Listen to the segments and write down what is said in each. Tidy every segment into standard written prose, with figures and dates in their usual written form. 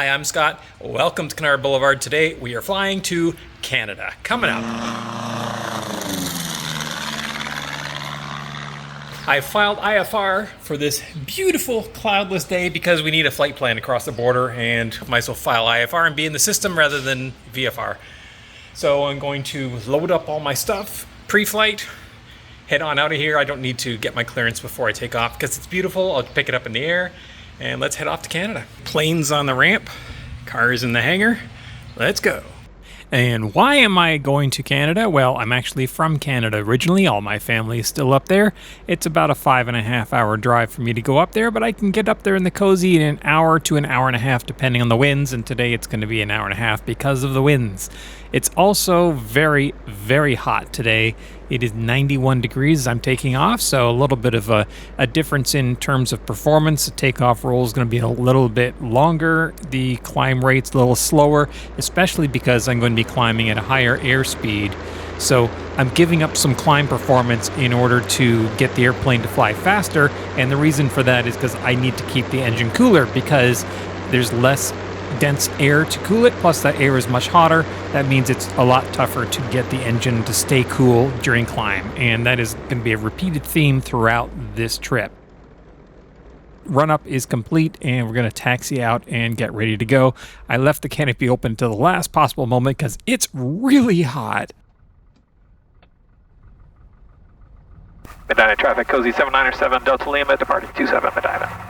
Hi, I'm Scott. Welcome to Canard Boulevard. Today we are flying to Canada. Coming up. I filed IFR for this beautiful cloudless day because we need a flight plan across the border and might as well file IFR and be in the system rather than VFR. So I'm going to load up all my stuff pre-flight, head on out of here. I don't need to get my clearance before I take off because it's beautiful. I'll pick it up in the air and let's head off to Canada. Planes on the ramp, cars in the hangar. Let's go. And why am I going to Canada? Well, I'm actually from Canada originally. All my family is still up there. It's about a 5.5 hour drive for me to go up there, but I can get up there in the Cozy in an hour to an hour and a half, depending on the winds. And today it's going to be an hour and a half because of the winds. It's also very, very hot today. It is 91 degrees as I'm taking off, so a little bit of a difference in terms of performance. The takeoff roll is going to be a little bit longer. The climb rate's a little slower, especially because I'm going to be climbing at a higher airspeed. So I'm giving up some climb performance in order to get the airplane to fly faster, and the reason for that is because I need to keep the engine cooler because there's less dense air to cool it, plus that air is much hotter. That means it's a lot tougher to get the engine to stay cool during climb, and that is going to be a repeated theme throughout this trip. Run-up is complete, and we're going to taxi out and get ready to go. I left the canopy open to the last possible moment because it's really hot. Medina traffic, Cozy 797 Delta Lima, departing 27 Medina.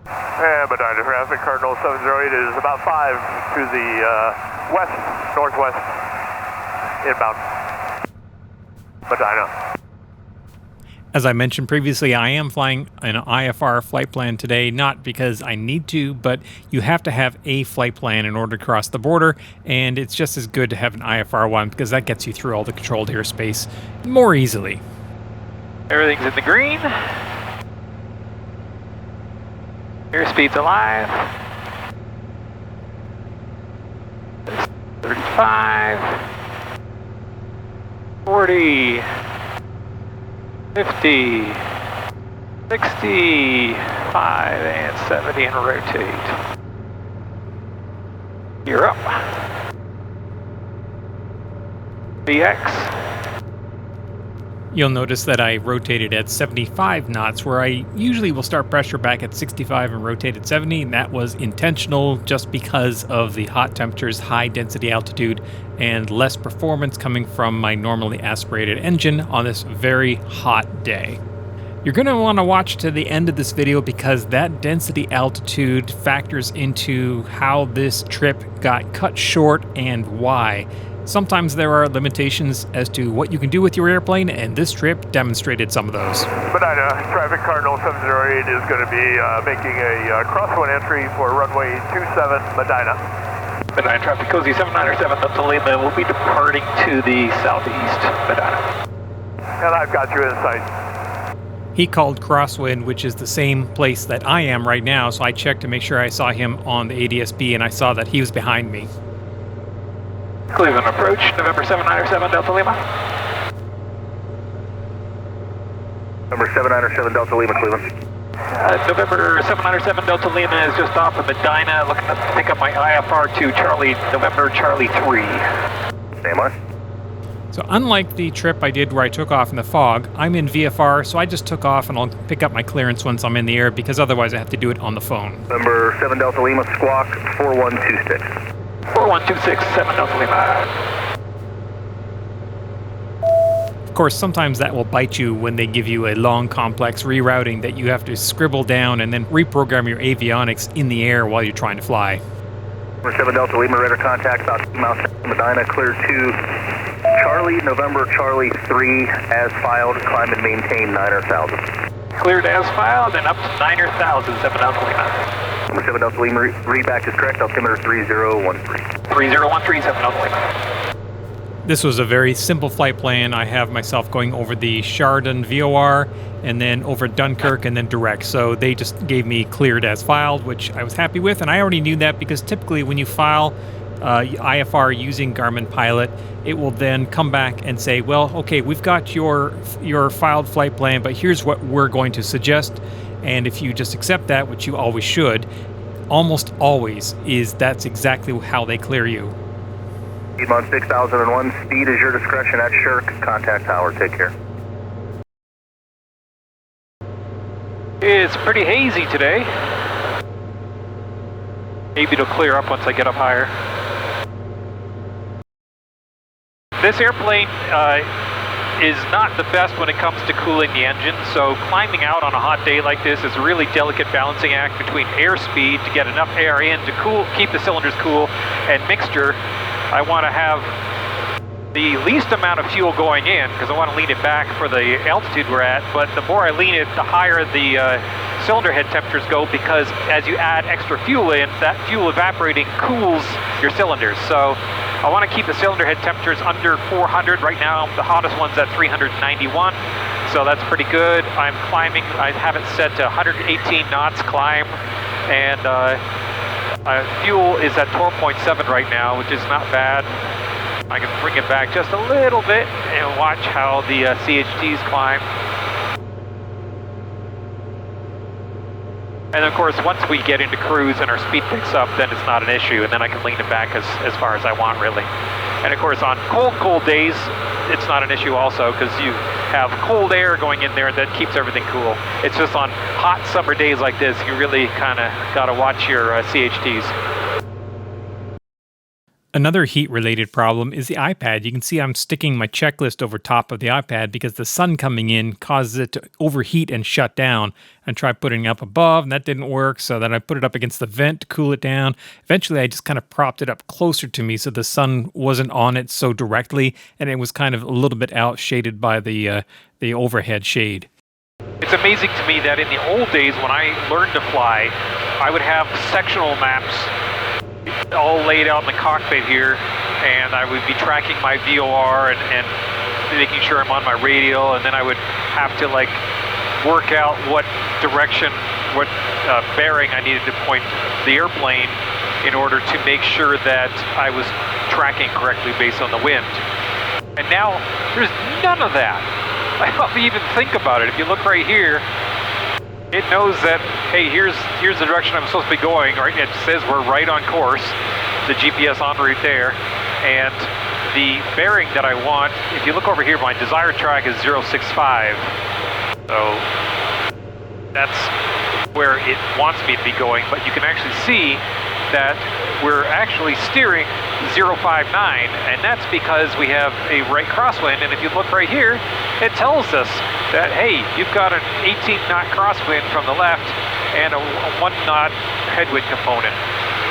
And Medina traffic, Cardinal 708 is about 5 to the west, northwest, inbound, Medina. As I mentioned previously, I am flying an IFR flight plan today, not because I need to, but you have to have a flight plan in order to cross the border, and it's just as good to have an IFR one because that gets you through all the controlled airspace more easily. Everything's in the green. Airspeed's alive. 35, 40, 50, 65, and 70, and rotate. You're up. BX. You'll notice that I rotated at 75 knots, where I usually will start pressure back at 65 and rotate at 70, and that was intentional just because of the hot temperatures, high density altitude, and less performance coming from my normally aspirated engine on this very hot day. You're going to want to watch to the end of this video because that density altitude factors into how this trip got cut short and why. Sometimes there are limitations as to what you can do with your airplane, and this trip demonstrated some of those. Medina traffic, Cardinal 708 is going to be making a crosswind entry for runway 27 Medina. Medina traffic, Cozy 797 Delta Lima will be departing to the southeast, Medina. And I've got you in sight. He called crosswind, which is the same place that I am right now, so I checked to make sure I saw him on the ADS-B, and I saw that he was behind me. Cleveland approach, November 797 Delta Lima. Number 797 Delta Lima, Cleveland. November 797 Delta Lima is just off of Medina, looking to pick up my IFR to Charlie, November Charlie 3. Stand by. So unlike the trip I did where I took off in the fog, I'm in VFR, so I just took off and I'll pick up my clearance once I'm in the air because otherwise I have to do it on the phone. Number 7 Delta Lima, squawk 4126. 4126, 7 Delta Lima. Of course, sometimes that will bite you when they give you a long, complex rerouting that you have to scribble down and then reprogram your avionics in the air while you're trying to fly. Number 7 Delta Lima, radar contact, about 2 miles south of Medina, clear to Charlie, November Charlie 3, as filed, climb and maintain 9,000. Cleared as filed and up to 9,000, 7 Delta Lima. Number 7 Delta Lima, readback is correct, altimeter 3013. 3013, 7 Delta Lima. This was a very simple flight plan. I have myself going over the Chardon VOR and then over Dunkirk and then direct. So they just gave me cleared as filed, which I was happy with. And I already knew that because typically when you file IFR using Garmin Pilot, it will then come back and say, well, okay, we've got your filed flight plan, but here's what we're going to suggest. And if you just accept that, which you always should, almost always that's exactly how they clear you. Piedmont 6001, speed is your discretion at Shirk. Contact tower, take care. It's pretty hazy today. Maybe it'll clear up once I get up higher. This airplane is not the best when it comes to cooling the engine, so climbing out on a hot day like this is a really delicate balancing act between airspeed to get enough air in to keep the cylinders cool, and mixture. I want to have the least amount of fuel going in because I want to lean it back for the altitude we're at, but the more I lean it, the higher the cylinder head temperatures go, because as you add extra fuel in, that fuel evaporating cools your cylinders. So I want to keep the cylinder head temperatures under 400. Right now the hottest one's at 391, so that's pretty good. I'm climbing, I have it set to 118 knots climb, and fuel is at 12.7 right now, which is not bad. I can bring it back just a little bit and watch how the CHTs climb. And of course, once we get into cruise and our speed picks up, then it's not an issue, and then I can lean it back as far as I want, really. And of course, on cold days, it's not an issue also, because you have cold air going in there that keeps everything cool. It's just on hot summer days like this, you really kind of got to watch your CHTs. Another heat-related problem is the iPad. You can see I'm sticking my checklist over top of the iPad because the sun coming in causes it to overheat and shut down. And tried putting it up above, and that didn't work, so then I put it up against the vent to cool it down. Eventually, I just kind of propped it up closer to me so the sun wasn't on it so directly, and it was kind of a little bit out shaded by the overhead shade. It's amazing to me that in the old days when I learned to fly, I would have sectional maps all laid out in the cockpit here, and I would be tracking my VOR and making sure I'm on my radial, and then I would have to work out what direction, what bearing I needed to point the airplane in order to make sure that I was tracking correctly based on the wind. And now there's none of that. I don't even think about it. If you look right here, it knows that, hey, here's the direction I'm supposed to be going, right? It says we're right on course, the GPS en route there, and the bearing that I want, if you look over here, my desired track is 065. So that's where it wants me to be going, but you can actually see that we're actually steering 059, and that's because we have a right crosswind. And if you look right here, it tells us that, hey, you've got an 18-knot crosswind from the left and a 1-knot headwind component.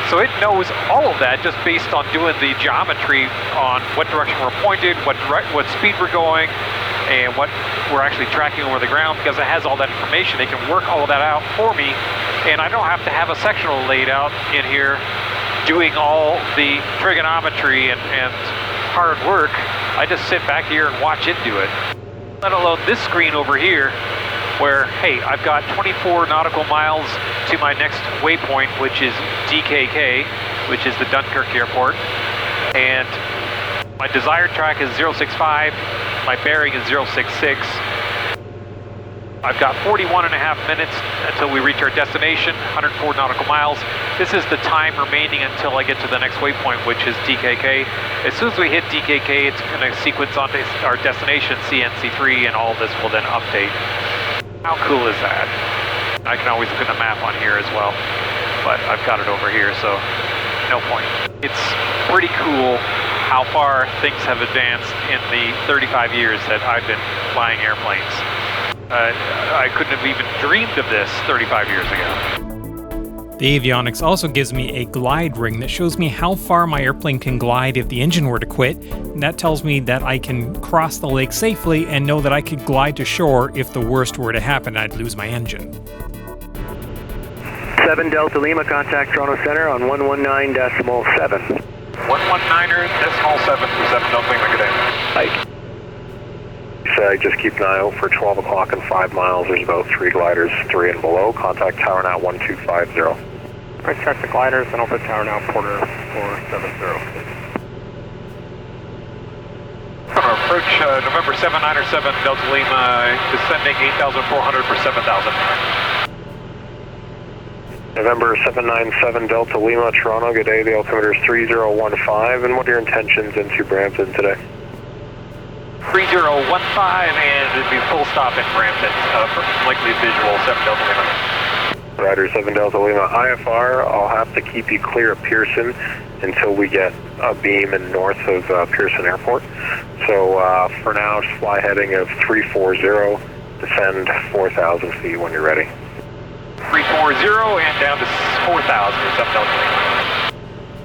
So it knows all of that just based on doing the geometry on what direction we're pointed, what speed we're going, and what we're actually tracking over the ground. Because it has all that information, they can work all of that out for me, and I don't have to have a sectional laid out in here doing all the trigonometry and hard work. I just sit back here and watch it do it. Let alone this screen over here where, hey, I've got 24 nautical miles to my next waypoint, which is DKK, which is the Dunkirk airport, and my desired track is 065, my bearing is 066. I've got 41 and a half minutes until we reach our destination, 104 nautical miles. This is the time remaining until I get to the next waypoint, which is DKK. As soon as we hit DKK, it's going to sequence onto our destination, CNC3, and all this will then update. How cool is that? I can always look at the map on here as well, but I've got it over here, so no point. It's pretty cool how far things have advanced in the 35 years that I've been flying airplanes. I couldn't have even dreamed of this 35 years ago. The Avionics also gives me a glide ring that shows me how far my airplane can glide if the engine were to quit. And that tells me that I can cross the lake safely and know that I could glide to shore if the worst were to happen, I'd lose my engine. 7 Delta Lima, contact Toronto Center on 119.7. 119er, decimal 7 for 7 Delta Lima, good day. Hi. Just keep an eye out for 12 o'clock and 5 miles. There's about 3 gliders, 3 and below. Contact tower now 1250. Right, check the gliders and over tower now, Porter 470. Approach November 797 Delta Lima, descending 8,400 for 7,000. November 797 Delta Lima, Toronto, good day. The altimeter is 3015, and what are your intentions into Brampton today? 3015, and it'd be full stop in Brampton, likely visual, 7 Delta Lima. Rider 7 Delta Lima, IFR, I'll have to keep you clear of Pearson until we get a beam in north of Pearson Airport. So for now, just fly heading of 340, descend 4,000 feet when you're ready. 340 and down to 4,000 or 7 Delta Lima.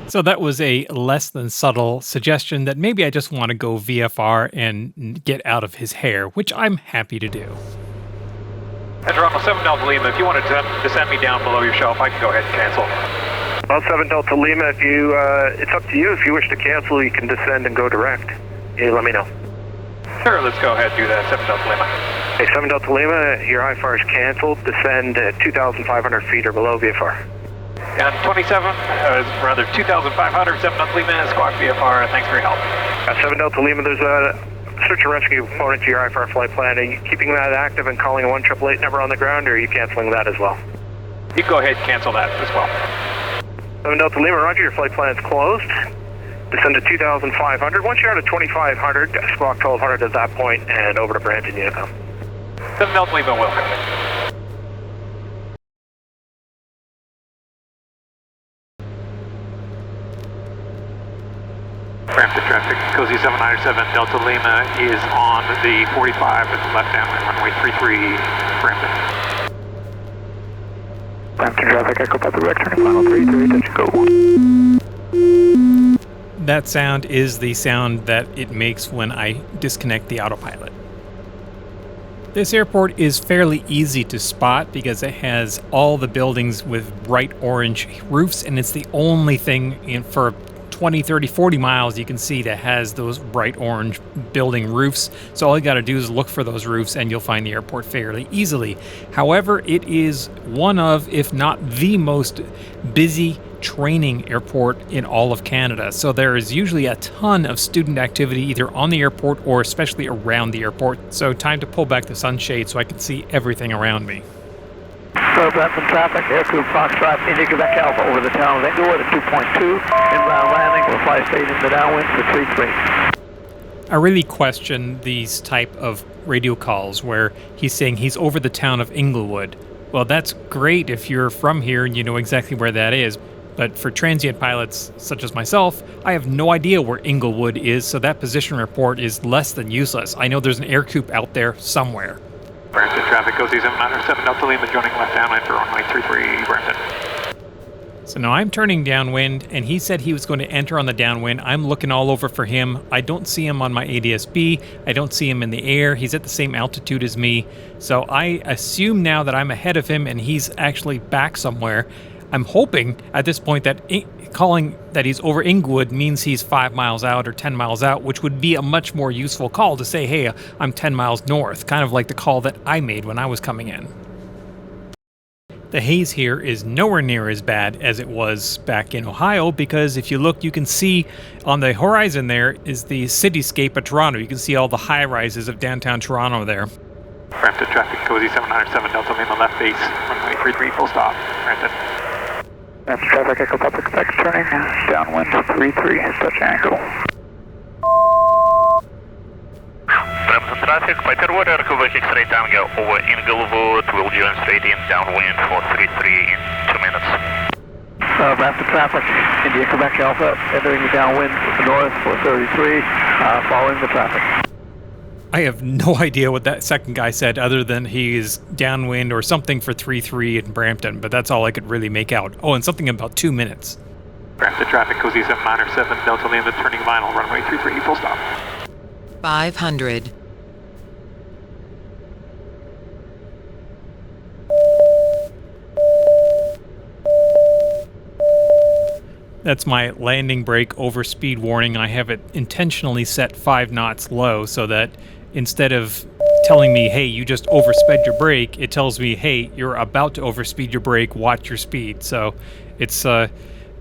So that was a less than subtle suggestion that maybe I just want to go VFR and get out of his hair, which I'm happy to do. And Toronto 7 Delta Lima, if you want to descend me down below your shelf, I can go ahead and cancel. Well, 7 Delta Lima, if you, it's up to you. If you wish to cancel, you can descend and go direct. You let me know. Sure, let's go ahead and do that, 7 Delta Lima. Hey, 7 Delta Lima, your IFR is canceled. Descend at 2,500 feet or below VFR. Down 2,500, 7 Delta Lima, squawk VFR, thanks for your help. 7 Delta Lima, there's a search and rescue component to your IFR flight plan. Are you keeping that active and calling a 1-888 number on the ground, or are you canceling that as well? You can go ahead and cancel that as well. 7 Delta Lima, roger, your flight plan is closed. Descend to 2,500. Once you're out of 2,500, squawk 1,200 at that point, and over to Brampton Unicom. 7 Delta Lima, welcome. Brampton traffic, Cozy 797 Delta Lima is on the 45 at the left downwind, runway 33, Brampton. Brampton traffic, Echo Papa Direct, turning final 33, touch go. That sound is the sound that it makes when I disconnect the autopilot. This airport is fairly easy to spot because it has all the buildings with bright orange roofs, and it's the only thing for 20, 30, 40 miles you can see that has those bright orange building roofs. So all you got to do is look for those roofs and you'll find the airport fairly easily. However, it is one of, if not the most busy training airport in all of Canada. So there is usually a ton of student activity either on the airport or especially around the airport. So time to pull back the sunshade so I can see everything around me. Brampton traffic, Aircrew Foxtrot, India Quebec Alpha over the town of Inglewood at 2.2, inbound landing, we'll fly straight into downwind for 33. I really question these type of radio calls where he's saying he's over the town of Inglewood. Well, that's great if you're from here and you know exactly where that is. But for transient pilots such as myself, I have no idea where Inglewood is, so that position report is less than useless. I know there's an air coupe out there somewhere. Brampton traffic, Cozy 797 Delta Lima joining left downwind for runway 33, Brampton. So now I'm turning downwind, and he said he was going to enter on the downwind. I'm looking all over for him. I don't see him on my ADS-B. I don't see him in the air. He's at the same altitude as me. So I assume now that I'm ahead of him and he's actually back somewhere. I'm hoping at this point that calling that he's over Inglewood means he's 5 miles out or 10 miles out, which would be a much more useful call to say, hey, I'm 10 miles north, kind of like the call that I made when I was coming in. The haze here is nowhere near as bad as it was back in Ohio because if you look, you can see on the horizon there is the cityscape of Toronto. You can see all the high-rises of downtown Toronto there. Brampton traffic, Cozy 797 Delta Lima left base, runway 33, full stop, Brampton. Brampton traffic, Echo Papa Quebec, turning downwind to 33, touch angle. Brampton traffic, Peter Wood, Quebec X-ray Tango over Inglewood, will join straight in downwind for 33 in 2 minutes. Brampton traffic, India Quebec Alpha, entering the downwind north for 33, following the traffic. I have no idea what that second guy said other than he is downwind or something for 3-3 in Brampton, but that's all I could really make out. Oh, and something about 2 minutes. Brampton traffic, Cozy 797 Delta Lima turning final, runway 33, full stop. 500. That's my landing brake overspeed warning. I have it intentionally set 5 knots low so that instead of telling me, hey, you just oversped your brake, it tells me, hey, you're about to overspeed your brake, watch your speed. So it's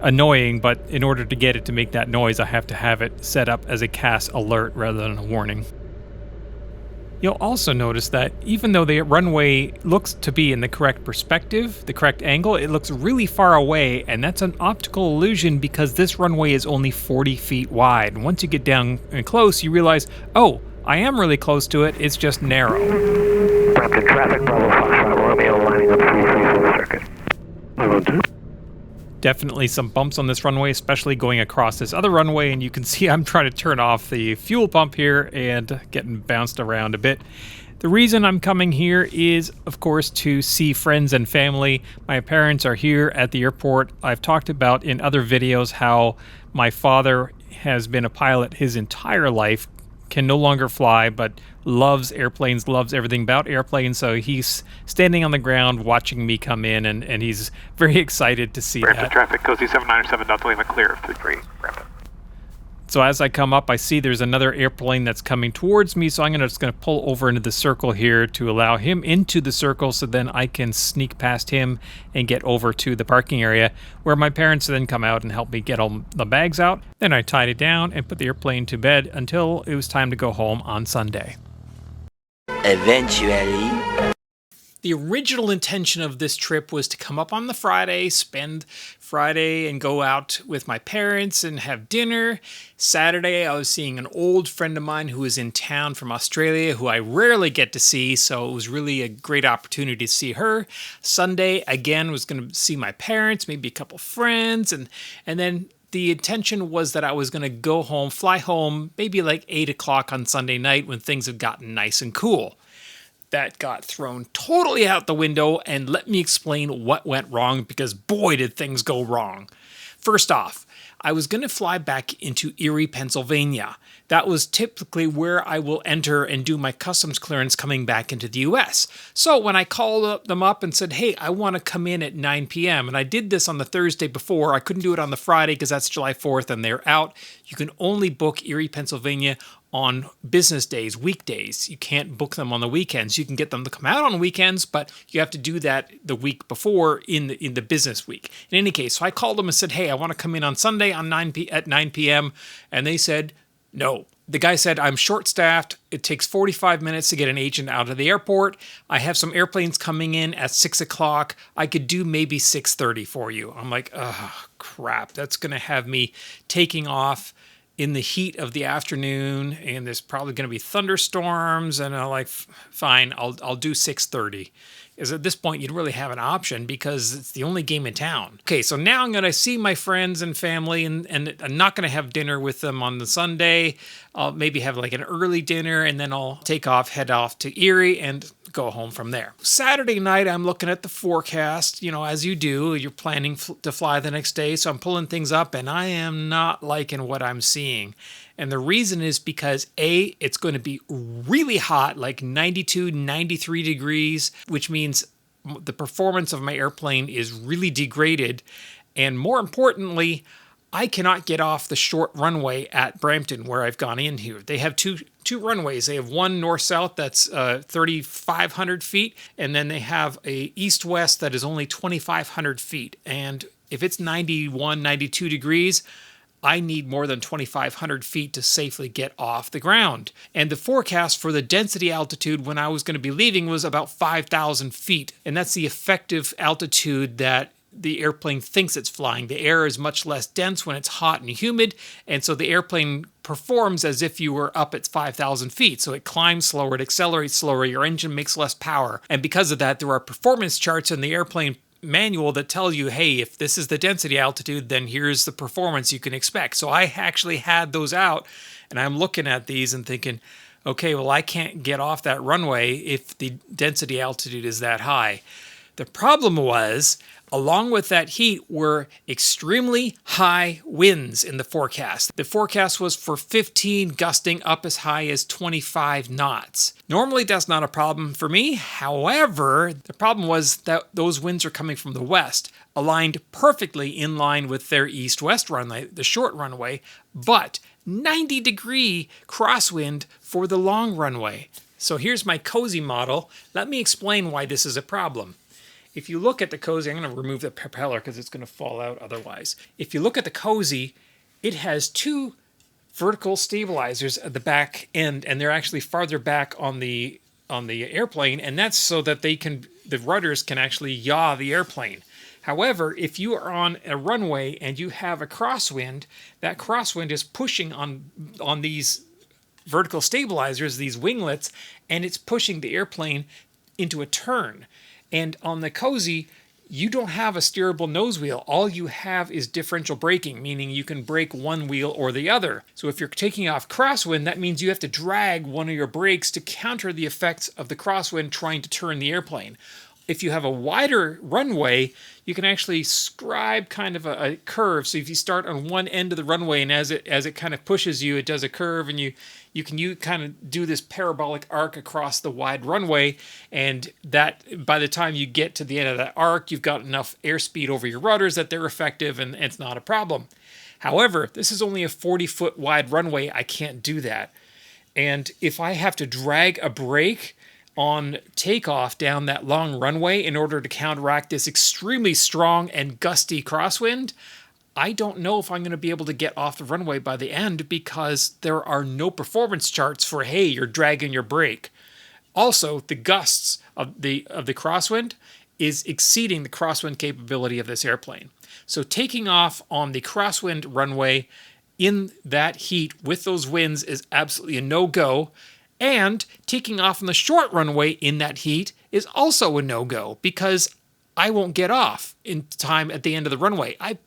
annoying, but in order to get it to make that noise, I have to have it set up as a CAS alert rather than a warning. You'll also notice that even though the runway looks to be in the correct perspective, the correct angle, it looks really far away, and that's an optical illusion because this runway is only 40 feet wide. And once you get down and close, you realize, oh, I am really close to it, it's just narrow. Brampton traffic, Bravo Foxtrot Romeo lining up 334 circuit. 502. Definitely some bumps on this runway, especially going across this other runway, and you can see I'm trying to turn off the fuel pump here and getting bounced around a bit. The reason I'm coming here is, of course, to see friends and family. My parents are here at the airport. I've talked about in other videos how my father has been a pilot his entire life, can no longer fly, but loves airplanes, loves everything about airplanes, so he's standing on the ground watching me come in, and he's very excited to see Brampton that. traffic, Cozy 797 Delta Lima, clear of 33, Brampton. So as I come up, I see there's another airplane that's coming towards me, so I'm just going to pull over into the circle here to allow him into the circle so then I can sneak past him and get over to the parking area where my parents then come out and help me get all the bags out. Then I tied it down and put the airplane to bed until it was time to go home on Sunday. Eventually. The original intention of this trip was to come up on the Friday, spend Friday and go out with my parents and have dinner. Saturday, I was seeing an old friend of mine who was in town from Australia, who I rarely get to see, so it was really a great opportunity to see her. Sunday, again, was going to see my parents, maybe a couple friends, and then the intention was that I was going to go home, fly home, maybe like 8 o'clock on Sunday night when things had gotten nice and cool. That got thrown totally out the window, and let me explain what went wrong, because boy did things go wrong. First off, I was going to fly back into Erie, Pennsylvania. That was typically where I will enter and do my customs clearance coming back into the US. So when I called them up and said, hey, I want to come in at 9 p.m., and I did this on the Thursday before, I couldn't do it on the Friday because that's July 4th and they're out. You can only book Erie, Pennsylvania on business days, weekdays. You can't book them on the weekends. You can get them to come out on weekends, but you have to do that the week before in the business week. In any case, so I called them and said, hey, I want to come in on Sunday at 9 p.m., and they said, no. The guy said, I'm short-staffed. It takes 45 minutes to get an agent out of the airport. I have some airplanes coming in at 6 o'clock. I could do maybe 6:30 for you. I'm like, oh, crap. That's going to have me taking off in the heat of the afternoon, and there's probably going to be thunderstorms, and I'm like, fine, I'll do 6:30. Because at this point, you'd really have an option because it's the only game in town. Okay, so now I'm going to see my friends and family, and I'm not going to have dinner with them on the Sunday. I'll maybe have like an early dinner, and then I'll head off to Erie, and go home from there. Saturday night, I'm looking at the forecast, as you do. You're planning to fly the next day, so I'm pulling things up, and I am not liking what I'm seeing. And the reason is because A, it's going to be really hot, like 92, 93 degrees, which means the performance of my airplane is really degraded. And more importantly, I cannot get off the short runway at Brampton where I've gone in here. They have two runways. They have one north-south that's 3,500 feet, and then they have a east-west that is only 2,500 feet. And if it's 91, 92 degrees, I need more than 2,500 feet to safely get off the ground. And the forecast for the density altitude when I was going to be leaving was about 5,000 feet. And that's the effective altitude that the airplane thinks it's flying. The air is much less dense when it's hot and humid, and so the airplane performs as if you were up at 5,000 feet. So it climbs slower, it accelerates slower, your engine makes less power. And because of that, there are performance charts in the airplane manual that tell you, hey, if this is the density altitude, then here's the performance you can expect. So I actually had those out, and I'm looking at these and thinking, okay, well, I can't get off that runway if the density altitude is that high. The problem was, along with that heat were extremely high winds in the forecast. The forecast was for 15, gusting up as high as 25 knots. Normally, that's not a problem for me. However, the problem was that those winds are coming from the west, aligned perfectly in line with their east-west runway, the short runway, but 90-degree crosswind for the long runway. So here's my Cozy model. Let me explain why this is a problem. If you look at the Cozy, I'm going to remove the propeller because it's going to fall out otherwise. If you look at the Cozy, it has two vertical stabilizers at the back end, and they're actually farther back on the the airplane, and that's so that the rudders can actually yaw the airplane. However, if you are on a runway and you have a crosswind, that crosswind is pushing on these vertical stabilizers, these winglets, and it's pushing the airplane into a turn. And on the Cozy, you don't have a steerable nose wheel. All you have is differential braking, meaning you can brake one wheel or the other. So if you're taking off crosswind, that means you have to drag one of your brakes to counter the effects of the crosswind trying to turn the airplane. If you have a wider runway, you can actually scribe kind of a curve. So if you start on one end of the runway, and as it kind of pushes you, it does a curve, and you can kind of do this parabolic arc across the wide runway, and that by the time you get to the end of that arc, you've got enough airspeed over your rudders that they're effective, and it's not a problem. However, this is only a 40-foot wide runway. I can't do that. And if I have to drag a brake on takeoff down that long runway in order to counteract this extremely strong and gusty crosswind, I don't know if I'm going to be able to get off the runway by the end, because there are no performance charts for, hey, you're dragging your brake. Also, the gusts of the crosswind is exceeding the crosswind capability of this airplane. So taking off on the crosswind runway in that heat with those winds is absolutely a no-go. And taking off on the short runway in that heat is also a no-go, because I won't get off in time at the end of the runway. I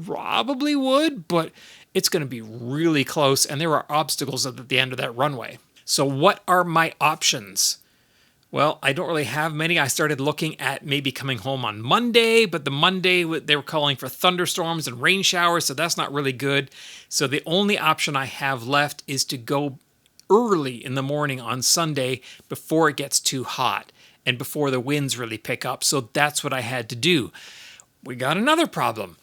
probably would, but it's going to be really close, and there are obstacles at the end of that runway. So what are my options? Well, I don't really have many. I started looking at maybe coming home on Monday, but the Monday they were calling for thunderstorms and rain showers, so that's not really good. So the only option I have left is to go early in the morning on Sunday before it gets too hot and before the winds really pick up. So that's what I had to do. We got another problem.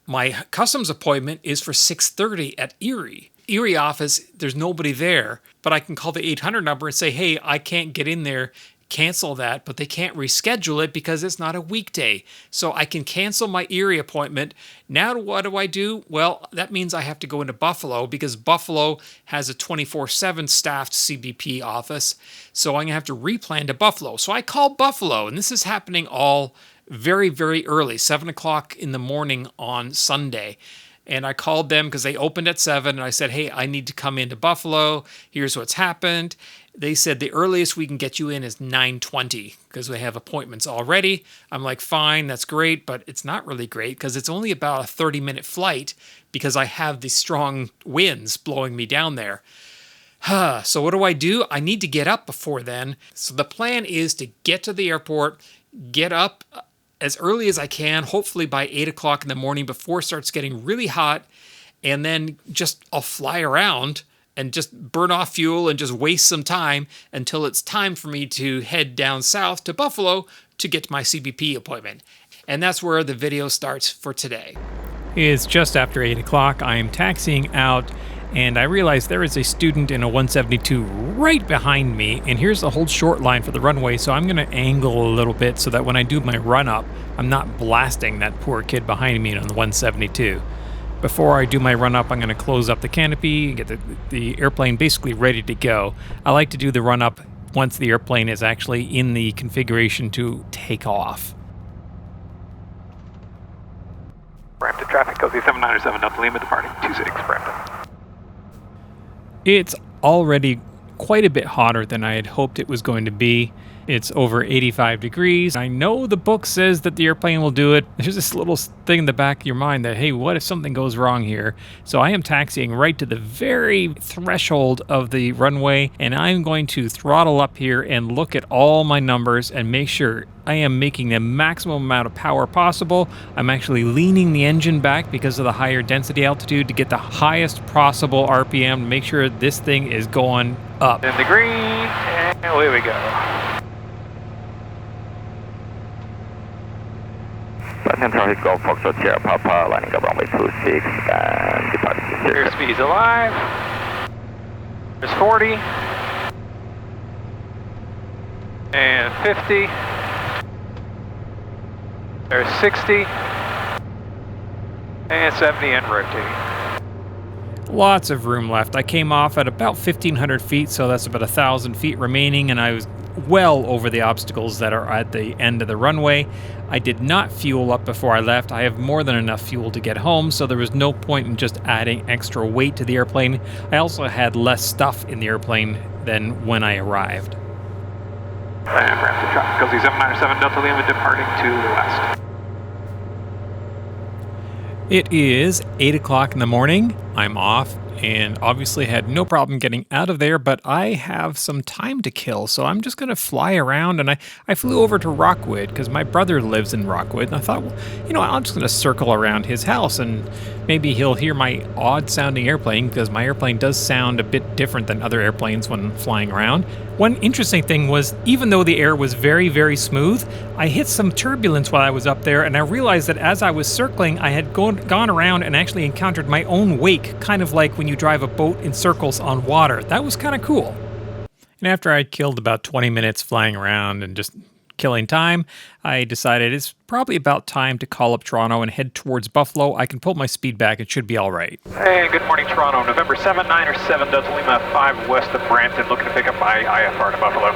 My customs appointment is for 6:30 at Erie. Erie office, there's nobody there, but I can call the 800 number and say, hey, I can't get in there. Cancel that, but they can't reschedule it because it's not a weekday. So I can cancel my Erie appointment. Now what do I do? Well, that means I have to go into Buffalo, because Buffalo has a 24/7 staffed CBP office. So I'm going to have to replan to Buffalo. So I call Buffalo, and this is happening all very, very early, 7 o'clock in the morning on Sunday. And I called them because they opened at 7, and I said, hey, I need to come into Buffalo. Here's what's happened. They said the earliest we can get you in is 9:20 because we have appointments already. I'm like, fine, that's great, but it's not really great because it's only about a 30-minute flight because I have these strong winds blowing me down there. So what do? I need to get up before then. So the plan is to get to the airport, get up as early as I can, hopefully by 8 o'clock in the morning before it starts getting really hot, and then I'll fly around and just burn off fuel and just waste some time until it's time for me to head down south to Buffalo to get to my CBP appointment. And that's where the video starts for today. It's just after 8 o'clock. I am taxiing out, and I realize there is a student in a 172 right behind me, and here's the whole short line for the runway, so I'm going to angle a little bit so that when I do my run-up, I'm not blasting that poor kid behind me on the 172. Before I do my run-up, I'm going to close up the canopy and get the airplane basically ready to go. I like to do the run-up once the airplane is actually in the configuration to take off. Brampton traffic, Cozy 797 Delta Lima departing 26 Brampton. It's already quite a bit hotter than I had hoped it was going to be. It's over 85 degrees. I know the book says that the airplane will do it. There's this little thing in the back of your mind that, hey, what if something goes wrong here? So I am taxiing right to the very threshold of the runway, and I'm going to throttle up here and look at all my numbers and make sure I am making the maximum amount of power possible. I'm actually leaning the engine back because of the higher density altitude to get the highest possible RPM to make sure this thing is going up. In the green, and away we go. Traffic Golf Foxtrot Sierra Papa, lining up runway 26 and departing. Airspeed's alive. There's 40. And 50. There's 60. And 70 and rotating. Lots of room left. I came off at about 1,500 feet, so that's about 1,000 feet remaining, and I was well over the obstacles that are at the end of the runway. I did not fuel up before I left. I have more than enough fuel to get home, so there was no point in just adding extra weight to the airplane. I also had less stuff in the airplane than when I arrived. And rapid traffic, Cozy 797 Delta Lima departing to the west. It is 8 o'clock in the morning. I'm off and obviously had no problem getting out of there, but I have some time to kill, so I'm just going to fly around. And I flew over to Rockwood because my brother lives in Rockwood, and I thought, well, you know, I'm just going to circle around his house and maybe he'll hear my odd sounding airplane, because my airplane does sound a bit different than other airplanes when flying around. One interesting thing was, even though the air was very, very smooth, I hit some turbulence while I was up there, and I realized that as I was circling, I had gone around and actually encountered my own wake, kind of like when you drive a boat in circles on water. That was kind of cool. And after I killed about 20 minutes flying around and just killing time, I decided it's probably about time to call up Toronto and head towards Buffalo. I can pull my speed back. It should be all right. Hey, good morning, Toronto. November 797 Delta Lima 5 west of Brampton, looking to pick up my IFR to Buffalo.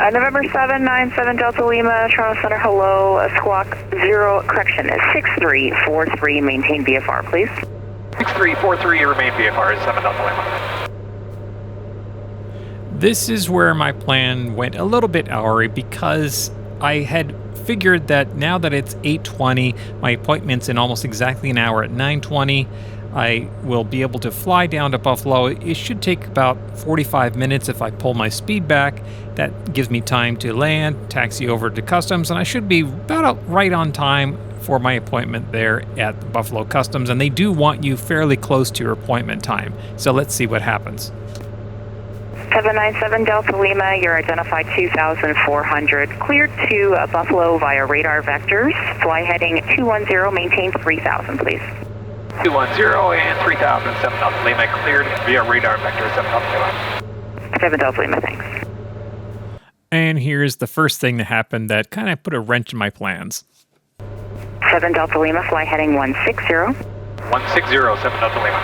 November 797 Delta Lima, Toronto Center, hello, squawk 0, correction, 6343, maintain BFR, please. 6343, remain BFR is 7 Delta Lima. This is where my plan went a little bit awry, because I had figured that now that it's 8:20, my appointment's in almost exactly an hour at 9:20, I will be able to fly down to Buffalo. It should take about 45 minutes if I pull my speed back. That gives me time to land, taxi over to Customs, and I should be about right on time for my appointment there at the Buffalo Customs, and they do want you fairly close to your appointment time. So let's see what happens. 797 Delta Lima, you're identified 2,400. Cleared to Buffalo via radar vectors. Fly heading 210, maintain 3,000, please. 210 and 3000, 7 Delta Lima, cleared via radar vector, 7 Delta Lima. 7 Delta Lima, thanks. And here's the first thing that happened that kind of put a wrench in my plans. 7 Delta Lima, fly heading 160. 160, 7 Delta Lima.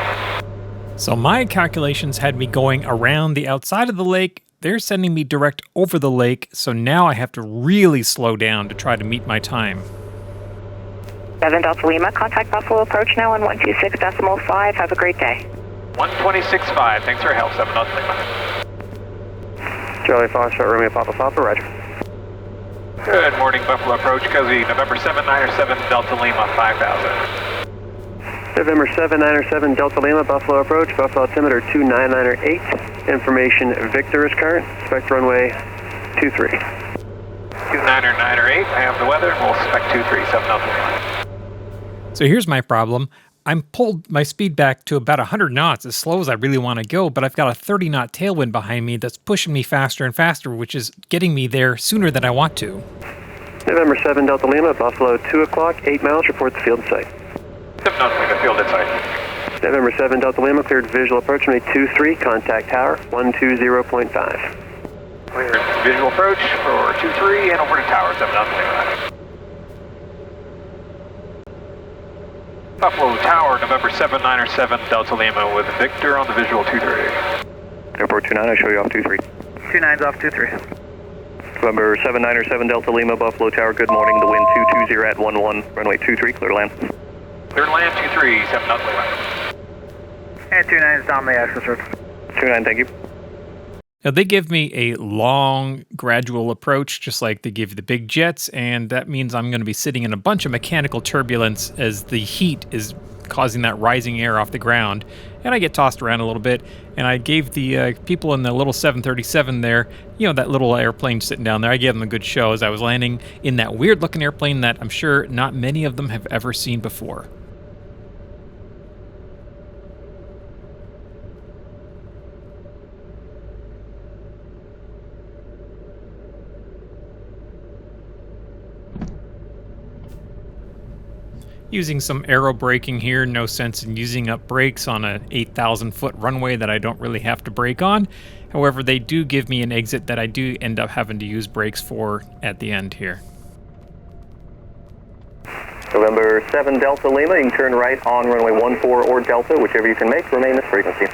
So my calculations had me going around the outside of the lake. They're sending me direct over the lake, so now I have to really slow down to try to meet my time. 7 Delta Lima, contact Buffalo approach now on 126.5. Have a great day. 126.5, thanks for your help, 7 Delta Lima. Charlie Foxtrot, Romeo Papa Papa, roger. Good morning, Buffalo approach, Cozy, November 797 Delta Lima 5000. November 797 Delta Lima, Buffalo approach, Buffalo altimeter 29908. Information Victor is current, expect runway 23. 29908, I have the weather, and we'll expect 23, 7 Delta Lima. So here's my problem. I'm pulled my speed back to about 100 knots, as slow as I really want to go, but I've got a 30-knot tailwind behind me that's pushing me faster and faster, which is getting me there sooner than I want to. November 7 Delta Lima, Buffalo 2 o'clock, 8 miles, report the field in sight. 7 Delta Lima, field in sight. November 7 Delta Lima, cleared visual approach, runway 23, contact tower 120.5. Cleared visual approach for 23 and over to tower, 7 Delta Lima. Buffalo Tower, November 797 Delta Lima with Victor on the visual 23. Airport 29, I show you off 23. 29's off 23. November 797 Delta Lima, Buffalo Tower, good morning, the wind 220 at 11, runway 23, clear to land. Clear to land, 23, 7 Delta Lima. And 29's down the access road. 29, thank you. Now, they give me a long, gradual approach, just like they give the big jets, and that means I'm going to be sitting in a bunch of mechanical turbulence as the heat is causing that rising air off the ground, and I get tossed around a little bit. And I gave the people in the little 737 there, you know, that little airplane sitting down there, I gave them a good show as I was landing in that weird-looking airplane that I'm sure not many of them have ever seen before. Using some aero braking here, no sense in using up brakes on an 8,000-foot runway that I don't really have to brake on. However, they do give me an exit that I do end up having to use brakes for at the end here. November 7 Delta Lima, you can turn right on runway 14 or Delta, whichever you can make, remain this frequency.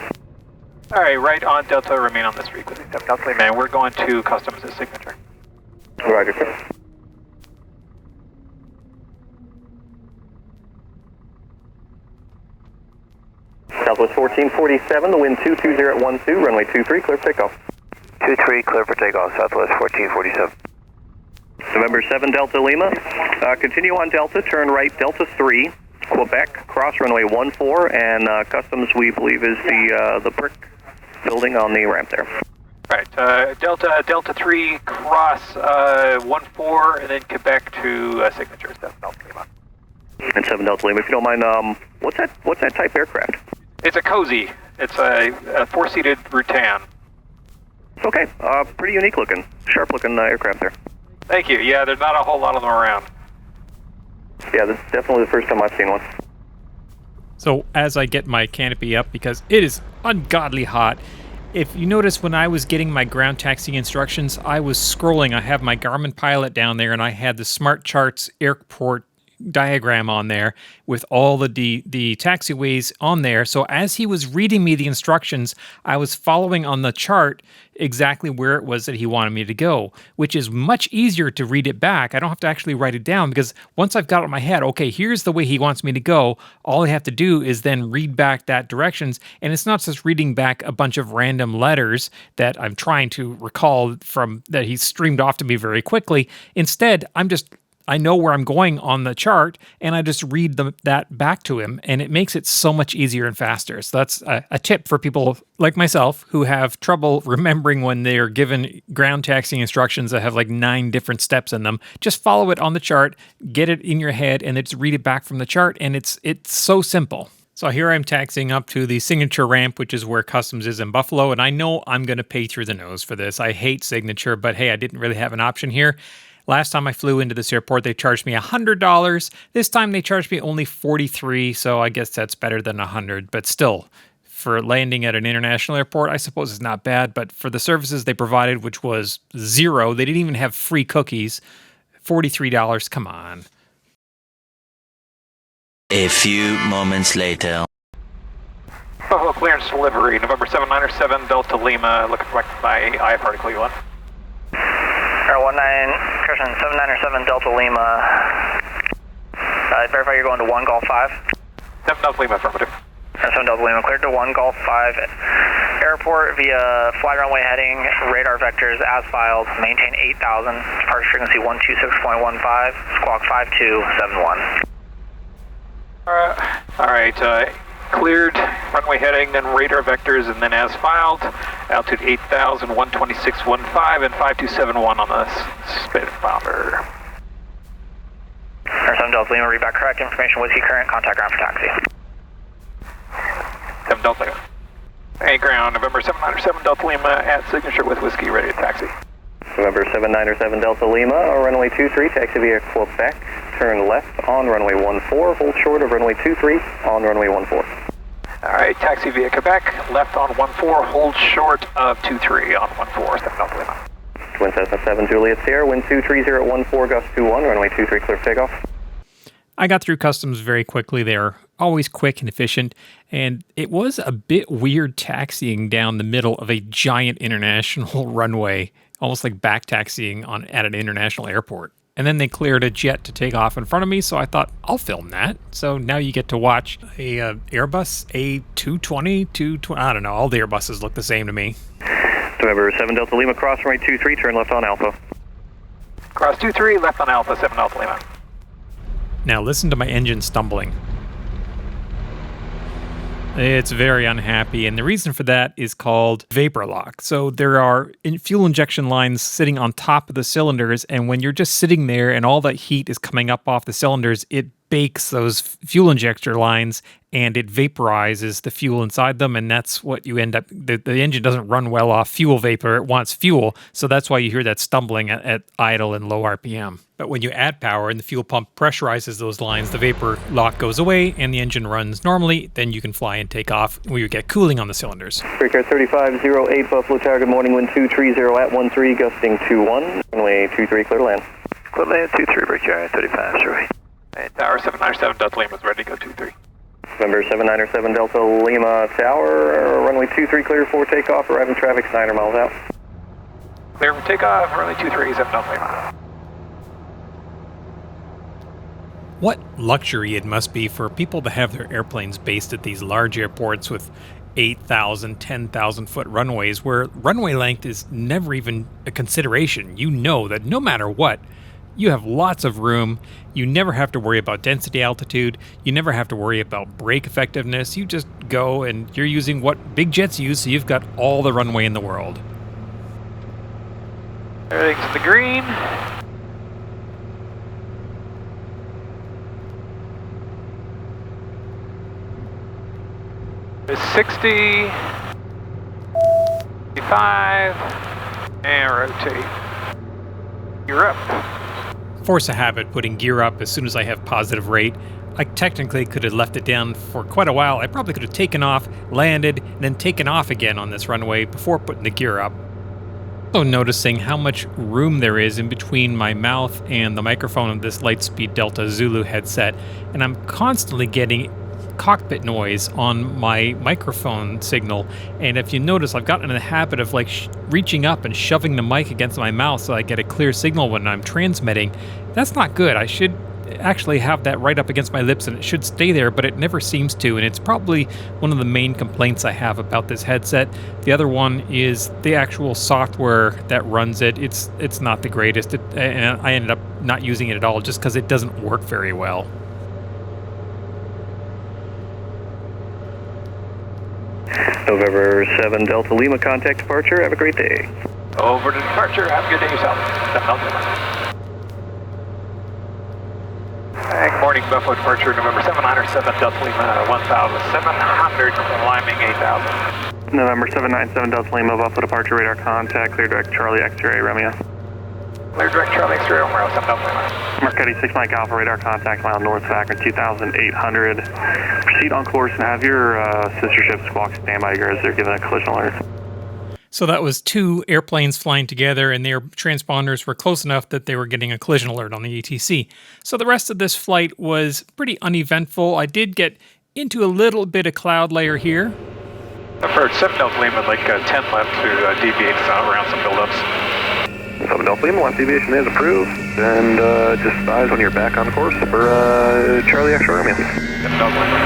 All right, right on Delta, remain on this frequency. 7 Delta Lima, and we're going to customs as signature. Roger, sir. Southwest 1447, the wind 220 at 12, runway 23, clear for takeoff. 23, clear for takeoff, Southwest 1447. November 7 Delta Lima, continue on Delta, turn right Delta 3, Quebec, cross runway 14, and customs we believe is the brick building on the ramp there. Right, Delta 3, cross 14, and then Quebec to signature, 7 Delta Lima. And 7 Delta Lima, if you don't mind, what's that type aircraft? It's a Cozy. It's a 4-seated Rutan. Okay, pretty unique looking, sharp looking aircraft there. Thank you. Yeah, there's not a whole lot of them around. Yeah, this is definitely the first time I've seen one. So as I get my canopy up, because it is ungodly hot, if you notice when I was getting my ground taxi instructions, I was scrolling. I have my Garmin Pilot down there, and I had the Smart Charts airport diagram on there with all the taxiways on there. So as he was reading me the instructions, I was following on the chart exactly where it was that he wanted me to go, which is much easier to read it back. I don't have to actually write it down, because once I've got it in my head, okay, here's the way he wants me to go, all I have to do is then read back that directions. And it's not just reading back a bunch of random letters that I'm trying to recall from that he streamed off to me very quickly. Instead, I know where I'm going on the chart, and I just read that back to him, and it makes it so much easier and faster. So that's a tip for people like myself who have trouble remembering when they're given ground taxiing instructions that have like 9 different steps in them. Just follow it on the chart, get it in your head, and then just read it back from the chart, and it's so simple. So here I'm taxiing up to the signature ramp, which is where customs is in Buffalo, and I know I'm going to pay through the nose for this. I hate signature, but hey, I didn't really have an option here. Last time I flew into this airport, they charged me $100. This time they charged me only $43, so I guess that's better than $100. But still, for landing at an international airport, I suppose it's not bad. But for the services they provided, which was zero, they didn't even have free cookies, $43, come on. A few moments later. Buffalo clearance delivery, November 797 Delta Lima, looking for my IFR to Cleveland. 19, Christian 797 Delta Lima. Verify you're going to 1 Golf 5. 7 Delta Lima, affirmative. 7 Delta Lima, cleared to 1 Golf 5 airport via flight runway heading, radar vectors as filed, maintain 8,000, departure frequency 126.15, squawk 5271. All right, cleared runway heading, then radar vectors, and then as filed, altitude 8,000, 126.15, and 5271 on the spin founder. 7 Delta Lima, read back correct information, whiskey current, contact ground for taxi. 7 Delta Lima. Hey, ground, November 797 Delta Lima at signature with whiskey, ready to taxi. November 797 Delta Lima, runway 23, taxi via Quebec, turn left on runway 14, hold short of runway 23 on runway 14. All right, taxi via Quebec, left on 14, hold short of 23 on 14, 7 Delta Lima. Wind Cessna 7 Juliet Sierra, wind 230 at 14, gust 21, runway 23, clear for takeoff. I got through customs very quickly. They're always quick and efficient, and it was a bit weird taxiing down the middle of a giant international runway, almost like back taxiing at an international airport. And then they cleared a jet to take off in front of me, so I thought, I'll film that. So now you get to watch a Airbus A220, I don't know, all the Airbuses look the same to me. November 7 Delta Lima, cross runway 23, turn left on Alpha. Cross 23, left on Alpha, 7 Delta Lima. Now listen to my engine stumbling. It's very unhappy, and the reason for that is called vapor lock. So there are fuel injection lines sitting on top of the cylinders, and when you're just sitting there and all that heat is coming up off the cylinders, it bakes those fuel injector lines and it vaporizes the fuel inside them, and that's what you end up, the engine doesn't run well off fuel vapor, it wants fuel, so that's why you hear that stumbling at idle and low RPM. But when you add power and the fuel pump pressurizes those lines, the vapor lock goes away and the engine runs normally, then you can fly and take off where you get cooling on the cylinders. Breaker 3508 Buffalo Tower, good morning, wind 230 at 13, gusting 21, runway 23, clear to land. Clear land 23, break area 35, sorry. Tower 797 Delta Lima is ready to go 23. November 797 Delta Lima Tower, runway 23 clear for takeoff, arriving traffic 9 miles out. Clear for takeoff, runway 23, 7 Delta Lima. What luxury it must be for people to have their airplanes based at these large airports with 8,000, 10,000 foot runways where runway length is never even a consideration. You know that no matter what, you have lots of room. You never have to worry about density altitude. You never have to worry about brake effectiveness. You just go and you're using what big jets use, so you've got all the runway in the world. Everything's in the green. It's 60, 55, and rotate. You're up. Force of habit putting gear up as soon as I have positive rate. I technically could have left it down for quite a while. I probably could have taken off, landed, and then taken off again on this runway before putting the gear up. Also noticing how much room there is in between my mouth and the microphone of this Lightspeed Delta Zulu headset, and I'm constantly getting cockpit noise on my microphone signal. And if you notice, I've gotten in the habit of like reaching up and shoving the mic against my mouth so I get a clear signal when I'm transmitting. That's not good. I should actually have that right up against my lips and it should stay there, but it never seems to, and it's probably one of the main complaints I have about this headset. The other one is the actual software that runs it. It's not the greatest, and I ended up not using it at all just because it doesn't work very well. November 7 Delta Lima, contact departure. Have a great day. Over to departure. Have a good day yourself. 7 Delta Lima. Good morning, Buffalo departure, November 797 Delta Lima, 1,700, climbing 8,000. November 797 Delta Lima, Buffalo departure, radar contact, clear direct Charlie X-ray, Romeo. Clear direct Charlie X-ray, Romeo, 7 Delta Lima. Marquetti 6 Mike Alpha, radar contact, mile north of Akron, 2,800. Proceed on course and have your sister ship squawk standby here as they're giving a collision alert. So that was two airplanes flying together, and their transponders were close enough that they were getting a collision alert on the ATC. So the rest of this flight was pretty uneventful. I did get into a little bit of cloud layer here. I've heard 7 Delta Lima, like 10 left to deviate around some buildups. 7 Delta Lima, left deviation is approved, and just advise when you're back on course for Charlie X-ray, Romeo. 7 Delta Lima.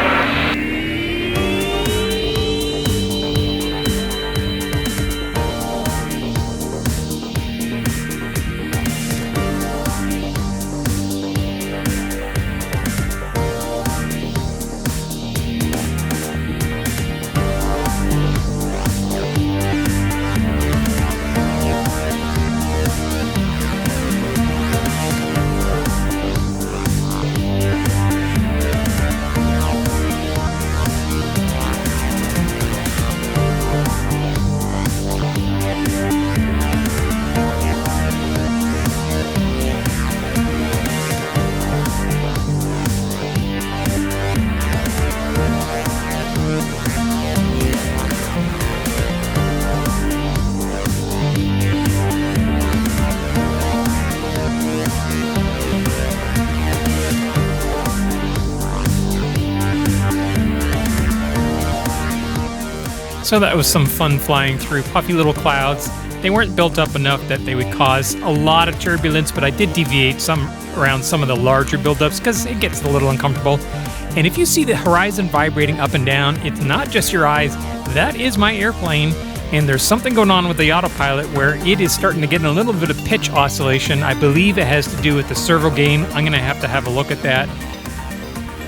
So that was some fun flying through puffy little clouds. They weren't built up enough that they would cause a lot of turbulence, but I did deviate some around some of the larger buildups because it gets a little uncomfortable. And if you see the horizon vibrating up and down, it's not just your eyes. That is my airplane, and there's something going on with the autopilot where it is starting to get a little bit of pitch oscillation. I believe it has to do with the servo gain. I'm going to have a look at that.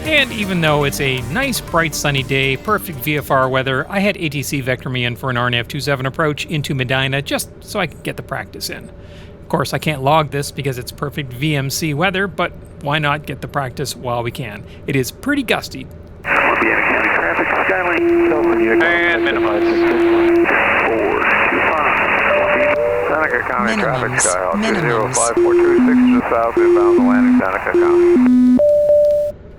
And even though it's a nice, bright, sunny day, perfect VFR weather, I had ATC vector me in for an RNAV 27 approach into Medina just so I could get the practice in. Of course, I can't log this because it's perfect VMC weather, but why not get the practice while we can? It is pretty gusty. Traffic, Skylink, and minimize. 425. Seneca County traffic, Skyhawk, Minimums. 20542, 6 to the south, inbound the landing, Seneca County.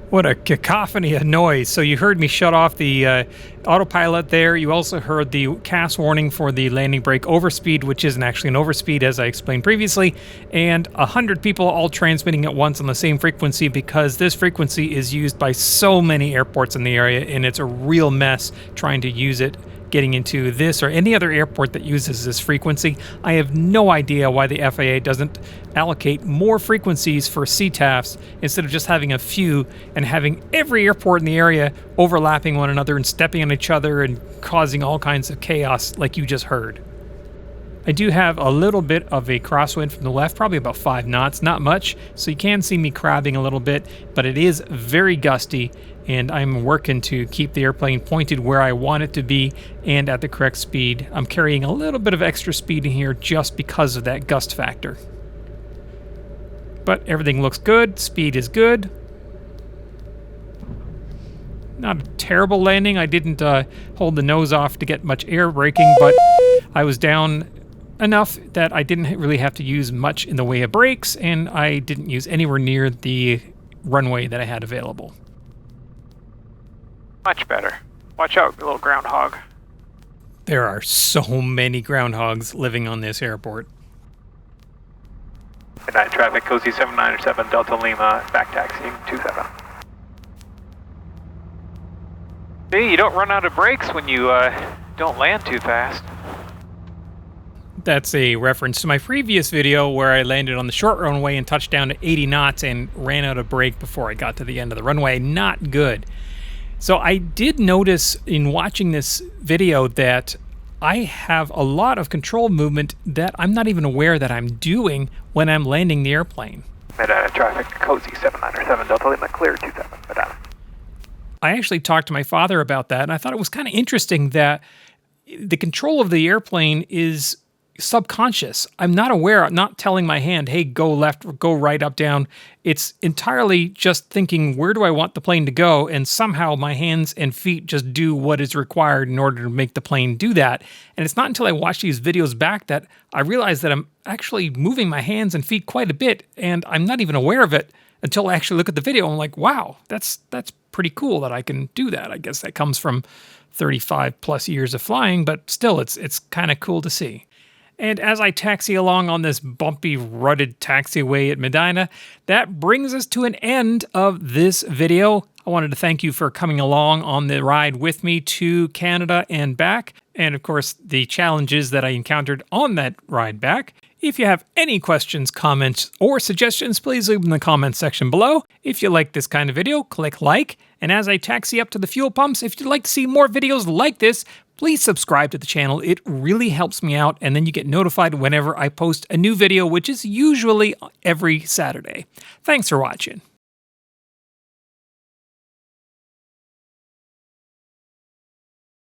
What a cacophony of noise. So you heard me shut off the autopilot there. You also heard the CAS warning for the landing brake overspeed, which isn't actually an overspeed, as I explained previously, and 100 people all transmitting at once on the same frequency, because this frequency is used by so many airports in the area, and it's a real mess trying to use it getting into this or any other airport that uses this frequency. I have no idea why the FAA doesn't allocate more frequencies for CTAFs instead of just having a few and having every airport in the area overlapping one another and stepping on each other and causing all kinds of chaos like you just heard. I do have a little bit of a crosswind from the left, probably about 5 knots, not much, so you can see me crabbing a little bit, but it is very gusty, and I'm working to keep the airplane pointed where I want it to be and at the correct speed. I'm carrying a little bit of extra speed in here just because of that gust factor. But everything looks good, speed is good. Not a terrible landing. I didn't hold the nose off to get much air braking, but I was down enough that I didn't really have to use much in the way of brakes, and I didn't use anywhere near the runway that I had available. Much better. Watch out, little groundhog. There are so many groundhogs living on this airport. Midnight traffic, Cozy 797 Delta Lima, back taxiing 27. See, you don't run out of brakes when you don't land too fast. That's a reference to my previous video where I landed on the short runway and touched down to 80 knots and ran out of brake before I got to the end of the runway. Not good. So I did notice in watching this video that I have a lot of control movement that I'm not even aware that I'm doing when I'm landing the airplane. Midnight traffic, Cozy 797 Delta Lima, clear 27, Madonna. I actually talked to my father about that, and I thought it was kind of interesting that the control of the airplane is subconscious. I'm not aware, I'm not telling my hand, hey, go left, go right, up, down. It's entirely just thinking, where do I want the plane to go? And somehow my hands and feet just do what is required in order to make the plane do that. And it's not until I watch these videos back that I realize that I'm actually moving my hands and feet quite a bit, and I'm not even aware of it until I actually look at the video. I'm like, wow, that's pretty cool that I can do that. I guess that comes from 35 plus years of flying, but still, it's kind of cool to see. And as I taxi along on this bumpy, rutted taxiway at Medina, that brings us to an end of this video. I wanted to thank you for coming along on the ride with me to Canada and back, and of course, the challenges that I encountered on that ride back. If you have any questions, comments, or suggestions, please leave them in the comments section below. If you like this kind of video, click like. And as I taxi up to the fuel pumps, if you'd like to see more videos like this, please subscribe to the channel. It really helps me out, and then you get notified whenever I post a new video, which is usually every Saturday. Thanks for watching.